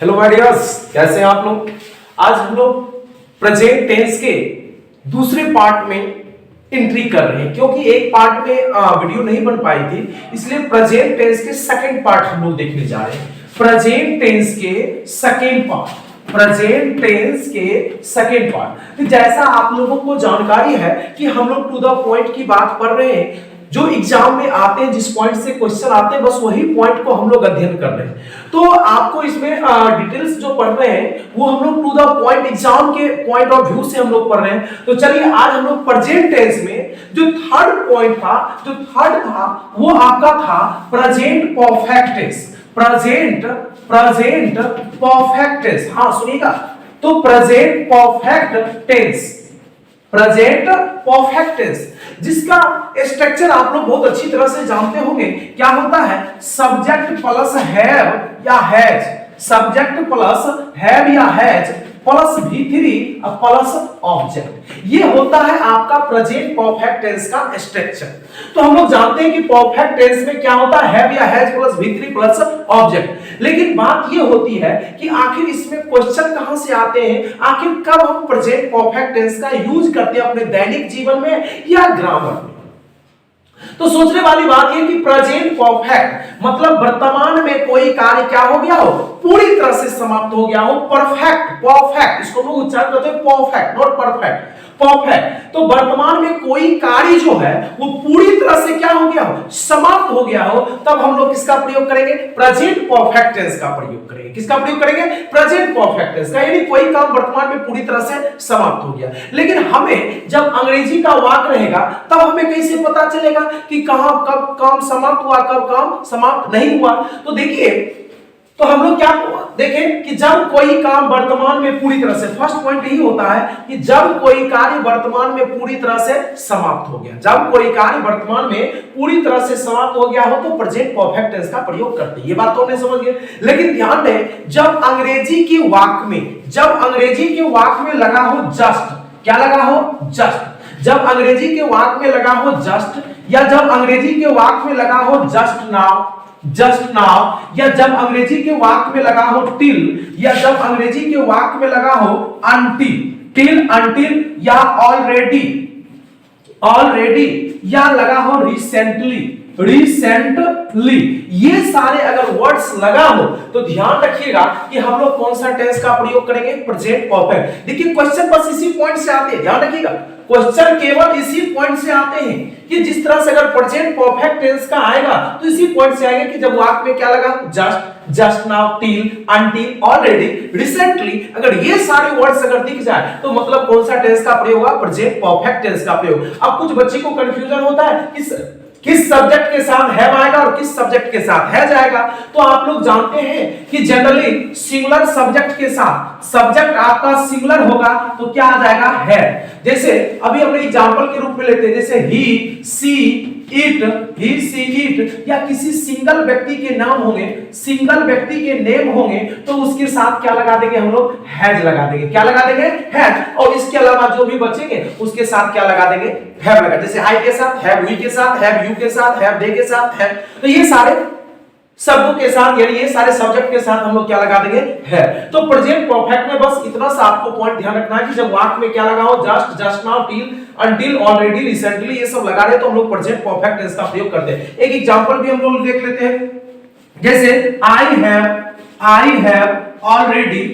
Hello my dears, कैसे हैं आप लोग। आज हम लोग प्रेजेंट टेंस के दूसरे पार्ट में एंट्री कर रहे हैं, क्योंकि एक पार्ट में वीडियो नहीं बन पाई थी, इसलिए प्रेजेंट टेंस के सेकंड पार्ट हम लोग देखने जा रहे हैं। प्रेजेंट टेंस के सेकंड पार्ट, प्रेजेंट टेंस के सेकंड पार्ट। जैसा आप लोगों को जानकारी है कि हम लोग टू द पॉइंट की बात कर रहे हैं, जो एग्जाम में आते हैं, जिस पॉइंट से क्वेश्चन आते हैं, बस वही पॉइंट को हम लोग अध्ययन कर रहे हैं। तो आपको इसमें डिटेल्स जो पढ़ रहे हैं वो हम लोग टू द पॉइंट, एग्जाम के पॉइंट ऑफ व्यू से हम लोग पढ़ रहे हैं। तो चलिए आज हम लोग प्रेजेंट टेंस में जो थर्ड पॉइंट था, जो थर्ड था वो आपका था present perfect tense. Present perfect tense, हाँ सुनिएगा, तो present perfect tense, present perfect tense, जिसका स्ट्रक्चर आप लोग बहुत अच्छी तरह से जानते होंगे। क्या होता है? सब्जेक्ट प्लस हैव या हैज, सब्जेक्ट प्लस हैव या has plus V3 plus object, ये होता है आपका प्रेजेंट परफेक्ट टेंस का स्ट्रक्चर। तो हम लोग जानते हैं कि परफेक्ट टेंस में क्या होता है? हैव या has plus V3 plus object. लेकिन बात ये होती है कि आखिर इसमें क्वेश्चन कहां से आते हैं, आखिर कब हम प्रेजेंट परफेक्ट टेंस का यूज करते हैं अपने दैनिक जीवन में या ग्रामर में। तो सोचने वाली बात यह कि प्रेजेंट परफेक्ट मतलब वर्तमान में कोई कार्य क्या हो गया हो, पूरी तरह से समाप्त हो गया हो। परफेक्ट, परफेक्ट, इसको लोग उच्चारण करते हैं परफेक्ट, नॉट परफेक्ट, परफेक्ट। तो वर्तमान में कोई कार्य जो है वो पूरी तरह से क्या हो गया हो, समाप्त हो गया हो, तब हम लोग किसका प्रयोग करेंगे? प्रेजेंट परफेक्ट टेंस का प्रयोग करेंगे। किसका प्रयोग करेंगे? प्रेजेंट परफेक्ट टेंस का, यानी कोई काम वर्तमान में पूरी तरह से समाप्त हो गया। लेकिन हमें जब अंग्रेजी का वाक्य रहेगा तब हमें कैसे पता चलेगा कि कहां कब काम समाप्त हुआ, कब काम समाप्त नहीं हुआ। तो देखिए, तो हम लोग क्या देखें कि जब कोई काम वर्तमान में पूरी तरह से, फर्स्ट पॉइंट यही होता है कि जब कोई कार्य वर्तमान में पूरी तरह से समाप्त हो गया, जब कोई कार्य वर्तमान में पूरी तरह से समाप्त हो गया हो तो प्रेजेंट परफेक्ट टेंस का प्रयोग करते हैं। ये बात तो हमने समझ गए। लेकिन ध्यान दें, जब अंग्रेजी के वाक्य में, जब अंग्रेजी के वाक्य में लगा हो जस्ट, क्या लगा हो? जस्ट। जब अंग्रेजी के वाक्य में लगा हो जस्ट, या जब अंग्रेजी के वाक्य में लगा हो जस्ट नाउ, जस्ट नाउ, या जब अंग्रेजी के वाक्य में लगा हो टिल, या जब अंग्रेजी के वाक्य में लगा हो अनटिल, टिल, अनटिल, या ऑलरेडी, ऑलरेडी, या लगा हो रिसेंटली, रिसेंटली, ये सारे अगर वर्ड्स लगा हो तो ध्यान रखिएगा कि हम लोग कौन सा टेंस का प्रयोग करेंगे? Present perfect. देखिए क्वेश्चन बस इसी पॉइंट से आते हैं, ध्यान रखिएगा, क्वेश्चन केवल इसी पॉइंट से आते हैं कि जिस तरह से अगर प्रेजेंट परफेक्ट टेंस का आएगा तो इसी पॉइंट से आएगा कि जब वाक्य में क्या लगा? Just, just now, till, until, already, recently, अगर ये सारे वर्ड्स अगर दिख जाए तो मतलब कौन सा टेंस का प्रयोग होगा? प्रेजेंट परफेक्ट टेंस का प्रयोग। अब कुछ बच्चे को कंफ्यूजन होता है किस सब्जेक्ट के साथ हैव आएगा और किस सब्जेक्ट के साथ हैज आएगा। तो आप लोग जानते हैं कि जनरली सिंगुलर सब्जेक्ट के साथ, सब्जेक्ट आपका सिंगुलर होगा तो क्या आ जाएगा? है। जैसे अभी हमने एग्जांपल के रूप में लेते हैं, जैसे ही, सी, इट, ही, सी, इट, या किसी सिंगल व्यक्ति के नाम होंगे, सिंगल व्यक्ति के नेम होंगे तो उसके साथ क्या लगा देंगे हम लोग? हैज लगा देंगे। क्या लगा देंगे? हैज। और इसके अलावा जो भी बचेंगे उसके साथ क्या लगा देंगे? हैव लगा। जैसे आई के साथ हैव, वी के साथ हैव, यू के साथ हैव, दे के साथ हैव। तो ये सारे शब्दों के साथ, यानी ये सारे सब्जेक्ट के साथ हम लोग क्या लगा देंगे? है। तो प्रेजेंट परफेक्ट में बस इतना सा आपको पॉइंट ध्यान रखना है कि जब वाक्य में क्या लगा हो, just, just now, till, until, already, recently, ये सब लगा रहे तो हम लोग प्रेजेंट परफेक्ट टेंस का प्रयोग करते हैं। एक एग्जांपल भी हम लोग देख लेते हैं, जैसे I have already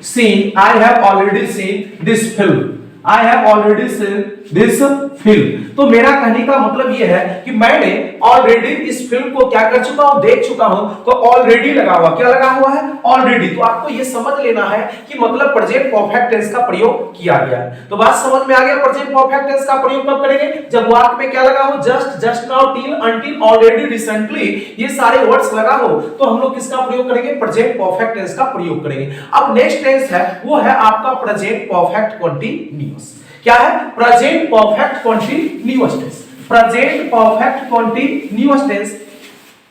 seen, I have already seen this film, I have already seen this film। तो मेरा कहने का मतलब यह है कि मैंने ऑलरेडी इस फिल्म को क्या कर चुका हूं? देख चुका हूं। तो ऑलरेडी लगा हुआ, क्या लगा हुआ है? ऑलरेडी। तो आपको यह समझ लेना है कि मतलब प्रेजेंट परफेक्ट टेंस का प्रयोग किया गया है। तो बात समझ में आ गया? प्रेजेंट परफेक्ट टेंस का प्रयोग कब करेंगे? जब वाक्य में क्या लगा हो? Just, just now, till, until, already, recently, ये सारे वर्ड्स लगा हो तो हम लोग किसका प्रयोग करेंगे? प्रेजेंट परफेक्ट टेंस का प्रयोग करेंगे। अब नेक्स्ट टेंस है वो है आपका प्रेजेंट परफेक्ट कंटीन्यूअस। क्या है? Present perfect continuous tense, present perfect continuous tense.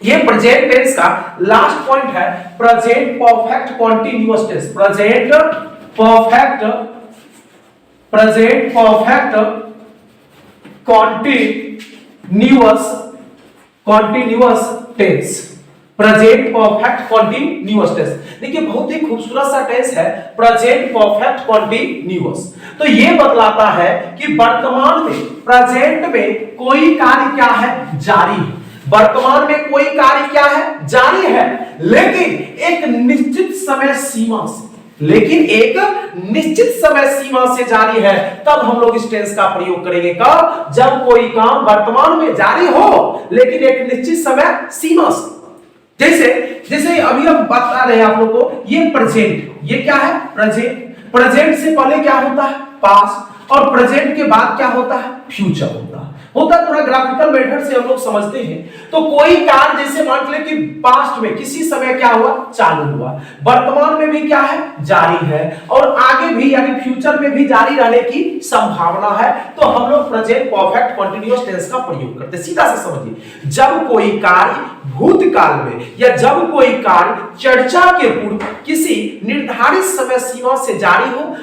ये प्रेजेंट टेंस का लास्ट पॉइंट है, present perfect continuous tense, present perfect continuous continuous tense, present perfect continuous tense. देखिए बहुत ही खूबसूरत सा टेंस है प्रेजेंट परफेक्ट कॉन्टिन्यूअस। तो ये बतलाता है कि वर्तमान में, प्रेजेंट में कोई कार्य क्या है, जारी है। वर्तमान में कोई कार्य क्या है, जारी है, लेकिन एक निश्चित समय सीमा से, लेकिन एक निश्चित समय सीमा से जारी है। तब हम लोग इस टेंस का प्रयोग करेंगे कब, जब कोई काम वर्तमान में जारी हो लेकिन एक निश्चित समय सीमा से। जैसे जैसे अभी हम बता रहे हैं आप लोग को, ये प्रेजेंट, ये क्या है, प्रेजेंट। प्रेजेंट से पहले क्या होता है, पास्ट, और प्रेजेंट के बाद क्या होता है, फ्यूचर होता है। थोड़ा ग्राफिकल मेथड से हम लोग समझते हैं। तो कोई कार्य जैसे मान ले कि पास्ट में किसी समय क्या हुआ, चालू हुआ, वर्तमान में भी क्या है, जारी है, और आगे भी यानी फ्यूचर में भी जारी रहने की संभावना है। तो हम लोग प्रेजेंट परफेक्ट कंटीन्यूअस टेंस का प्रयोग करते हैं। सीधा से समझिए, जब कोई कार्य भूतकाल में या जब कोई कार्य चर्चा के पूर्व किसी निर्धारित समय सीमा से जारी हो,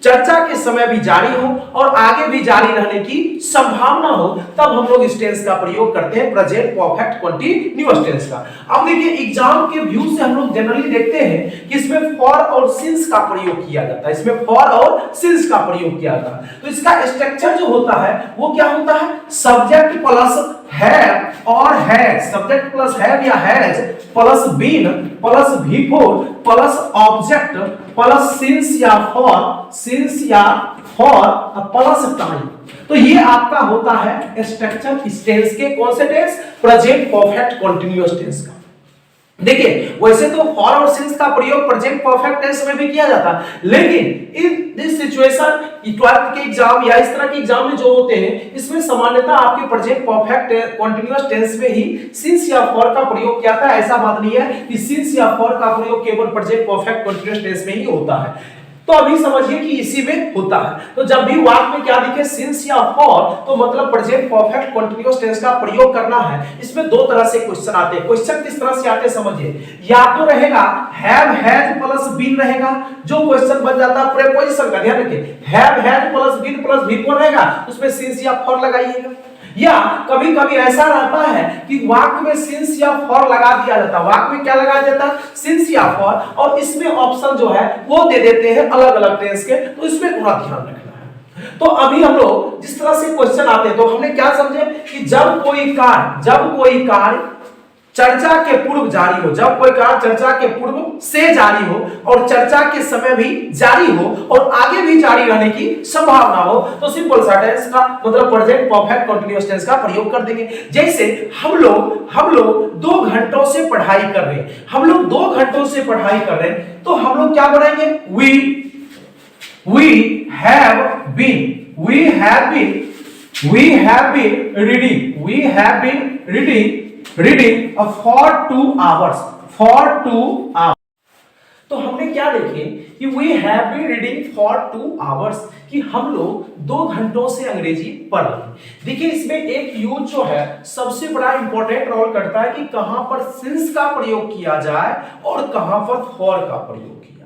चर्चा के समय भी जारी हो और आगे भी जारी रहने की संभावना हो, तब हम लोग इस टेंस का प्रयोग करते हैं प्रेजेंट परफेक्ट कंटीन्यूअस टेंस का। अब देखिए एग्जाम के व्यू से हम लोग जनरली देखते हैं कि इसमें फॉर और सिंस का प्रयोग किया जाता है, इसमें फॉर और सिंस का प्रयोग किया जाता है। तो इसका स्ट्रक्चर जो होता है वो क्या होता है, सब्जेक्ट प्लस हैव और हैज, सब्जेक्ट प्लस हैव या has plus been plus before plus object plus since या फॉर प्लस टाइम। तो ये आपका होता है स्ट्रक्चर इस टेंस के, कौन से tense, present perfect continuous tense का। देखिए वैसे तो फॉर और सिंस का प्रयोग प्रेजेंट परफेक्ट टेंस में भी किया जाता है, लेकिन इन दिस सिचुएशन 12th के एग्जाम या इस तरह के एग्जाम में जो होते हैं, इसमें सामान्यतः आपके प्रेजेंट परफेक्ट कंटीन्यूअस टेंस में ही सिंस या फॉर का प्रयोग किया जाता है। ऐसा बात नहीं है कि सिंस या फॉर का प्रयोग केवल प्रेजेंट परफेक्ट कंटीन्यूअस टेंस में ही होता है। तो अभी समझिए कि इसी में होता है। तो जब भी वाक्य में क्या दिखे, सिंस या फॉर, तो मतलब प्रेजेंट परफेक्ट कंटीन्यूअस टेंस का प्रयोग करना है। इसमें दो तरह से क्वेश्चन आते हैं। क्वेश्चन किस तरह से आते हैं समझिए, या तो रहेगा हैव हैज प्लस बीन रहेगा, जो क्वेश्चन बन जाता है प्रीपोजिशन का, ध्यान रखिए, have has plus been plus before रहेगा, उसमें सिंस या फॉर लगाइएगा। या कभी कभी ऐसा रहता है कि वाक्य में सिंस या फॉर लगा दिया जाता है, वाक्य में क्या लगा देता है, सिंस या फॉर, और इसमें ऑप्शन जो है वो दे देते हैं अलग अलग टेंस के। तो इसमें थोड़ा ध्यान रखना है। तो अभी हम लोग जिस तरह से क्वेश्चन आते हैं, तो हमने क्या समझे कि जब कोई कार्य चर्चा के पूर्व जारी हो, जब कोई कार्य चर्चा के पूर्व से जारी हो और चर्चा के समय भी जारी हो और आगे भी जारी रहने की संभावना हो, तो सिंपल सा टेंस का मतलब प्रेजेंट परफेक्ट कंटीन्यूअस टेंस का प्रयोग कर देंगे। जैसे हम लोग 2 घंटों से पढ़ाई कर रहे हैं, हम लोग 2 घंटों से पढ़ाई कर रहे हैं, तो हम लोग क्या बनाएंगे, we have been reading for 2 hours, तो हमने क्या देखे कि we have been reading for 2 hours, कि हम लोग 2 घंटों से अंग्रेजी पढ़ रहे हैं। देखिए इसमें एक यूज जो है सबसे बड़ा इंपॉर्टेंट रोल करता है कि कहां पर सिंस का प्रयोग किया जाए और कहां पर फॉर का प्रयोग किया जाए,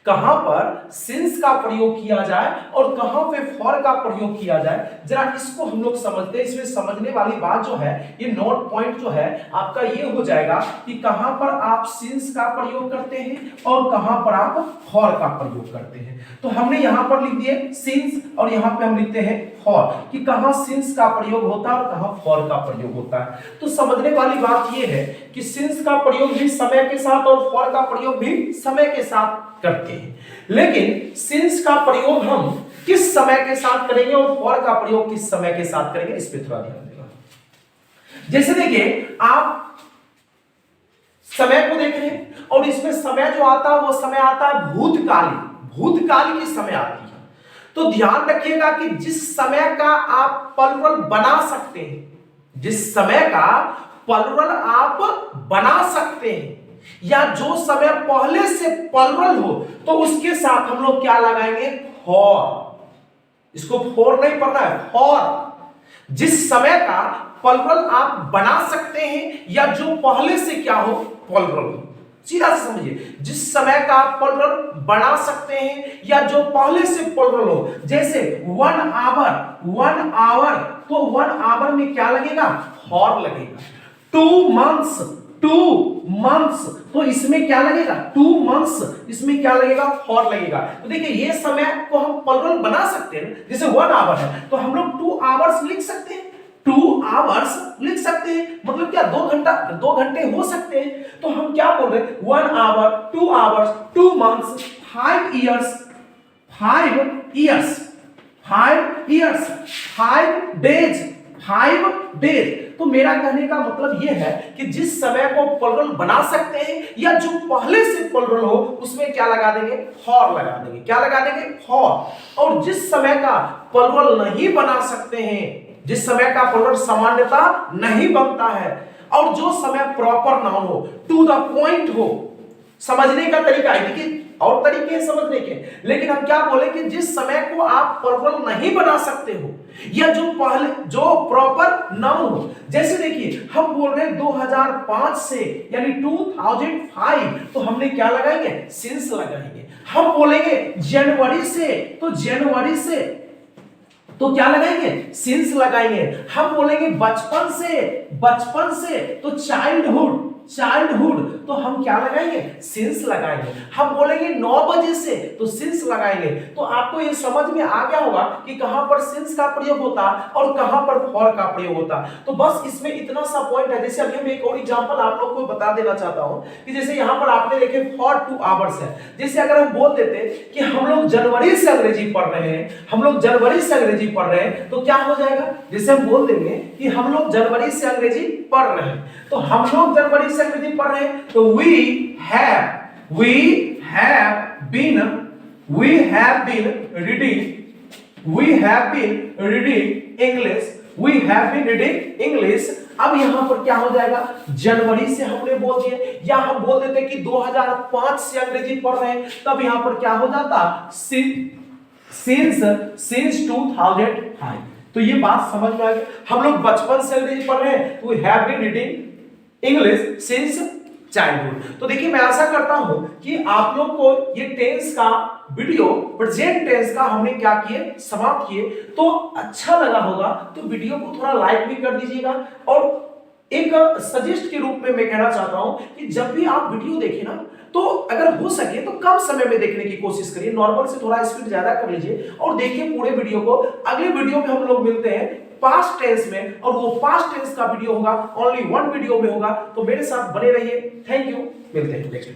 कहां पर सिंस का प्रयोग किया जाए और कहां पे फॉर का प्रयोग किया जाए। जरा इसको हम लोग समझते हैं। इसमें समझने वाली बात जो है, ये नोट पॉइंट जो है आपका ये हो जाएगा कि कहां पर आप सिंस का प्रयोग करते हैं और कहां पर आप फॉर का प्रयोग करते हैं। तो हमने यहां पर लिख दिए सिंस और यहां पे हम लिखते हैं फॉर, कि कहां सिंस का प्रयोग होता है और कहां फॉर का प्रयोग होता है। तो समझने वाली बात ये है कि सिंस का प्रयोग भी समय के साथ और फॉर का प्रयोग भी समय के साथ करते हैं, लेकिन सिंस का प्रयोग हम किस समय के साथ करेंगे और फॉर का प्रयोग किस समय के साथ करेंगे, इस पे थोड़ा ध्यान देना। जैसे देखिए आप समय को देख रहे हैं और इसमें समय जो आता है वो समय आता है भूतकाल की समय आती है। तो ध्यान रखिएगा कि जिस समय का आप प्लुरल बना सकते हैं, जिस समय का प्लुरल आप बना सकते हैं या जो समय पहले से प्लुरल हो, तो उसके साथ हम लोग क्या लगाएंगे, फॉर। इसको फॉर नहीं पढ़ना है, फॉर। जिस समय का प्लुरल आप बना सकते हैं या जो पहले से क्या हो, प्लुरल हो। सीधा से समझिए, जिस समय का आप प्लुरल बना सकते हैं या जो पहले से प्लुरल हो। जैसे 1 आवर, तो 1 आवर में क्या लगेगा, फॉर लगेगा। 2 मंथ्स, 2 मंथ्स, तो इसमें क्या लगेगा 2 मंथ्स, इसमें क्या लगेगा फॉर लगेगा। तो देखिए ये समय को हम प्लुरल बना सकते हैं, जैसे 1 आवर है तो हम लोग 2 आवर्स लिख सकते हैं, 2 आवर्स लिख सकते हैं, मतलब क्या 2 घंटा, 2 घंटे हो सकते हैं। तो हम क्या बोल रहे हैं 1 hour, 2 hours, 2 months, 5 years, 5 years, 5 years, 5 days, 5 days. तो मेरा कहने का मतलब यह है कि जिस समय को प्लुरल बना सकते हैं या जो पहले से प्लुरल हो उसमें क्या लगा देंगे फॉर लगा देंगे, क्या लगा देंगे फॉर। और जिस समय का प्लुरल नहीं बना सकते हैं, जिस समय का प्लुरल सामान्यता नहीं बनता है और जो समय प्रॉपर नाउन हो, टू द पॉइंट हो, समझने का तरीका है, देखिए और तरीके हैं समझने के, लेकिन हम क्या बोले कि जिस समय को आप प्लुरल नहीं बना सकते हो या जो पहले जो प्रॉपर नाउन हो, जैसे देखिए हम बोल रहे हैं 2005 से यानी 2005, तो हमने क्या लगाएंगे सिंस लगाएंगे। हम बोलेंगे जनवरी से तो जनवरी से तो क्या लगाएंगे सिंस लगाएंगे। हम बोलेंगे बचपन से तो चाइल्डहुड, चाइल्डहुड, तो हम क्या लगाएंगे सिंस लगाएंगे। हम बोलेंगे 9 बजे से तो सिंस लगाएंगे। तो आपको ये समझ में आ गया होगा कि कहां पर सिंस का प्रयोग होता और कहां पर फॉर का प्रयोग होता। तो बस इसमें इतना सा पॉइंट है। जैसे अभी मैं एक और एग्जांपल आप लोग को बता देना चाहता हूं कि जैसे यहां पर आपने देखे फॉर 2 आवर्स है, जैसे अगर हम बोल देते कि हम लोग जनवरी से अंग्रेजी पढ़ रहे हैं, हम लोग जनवरी से अंग्रेजी पढ़ रहे हैं, तो क्या हो जाएगा, जैसे हम बोल देंगे कि हम लोग जनवरी से अंग्रेजी पढ़ रहे हैं, तो हम लोग जनवरी से अंग्रेजी पढ़ रहे हैं तो we have been reading English। अब यहां पर क्या हो जाएगा जनवरी से हमने बोल दिए, या हम बोल देते कि 2005 से अंग्रेजी पढ़ रहे हैं, तब यहां पर क्या हो जाता since 2005। तो ये बात समझ में आ गई। हम लोग बचपन से अंग्रेजी पढ़ रहे हैं तो we have been reading English since childhood। तो देखिए मैं आशा करता हूं कि आप लोग को ये टेंस का वीडियो, प्रेजेंट टेंस का हमने क्या किए समाप्त किए, तो अच्छा लगा होगा तो वीडियो को थोड़ा लाइक भी कर दीजिएगा। और एक सजेस्ट के रूप में मैं कहना चाहता हूं कि जब भी आप वीडियो देखें ना, तो अगर हो सके तो कम समय में देखने की कोशिश करिए, नॉर्मल से थोड़ा स्पीड ज्यादा कर लीजिए और देखिए पूरे वीडियो को। अगले वीडियो में हम लोग मिलते हैं पास्ट टेंस में, और वो पास्ट टेंस का वीडियो होगा ओनली 1 वीडियो में होगा। तो मेरे साथ बने रहिए। थैंक यू, मिलते हैं नेक्स्ट।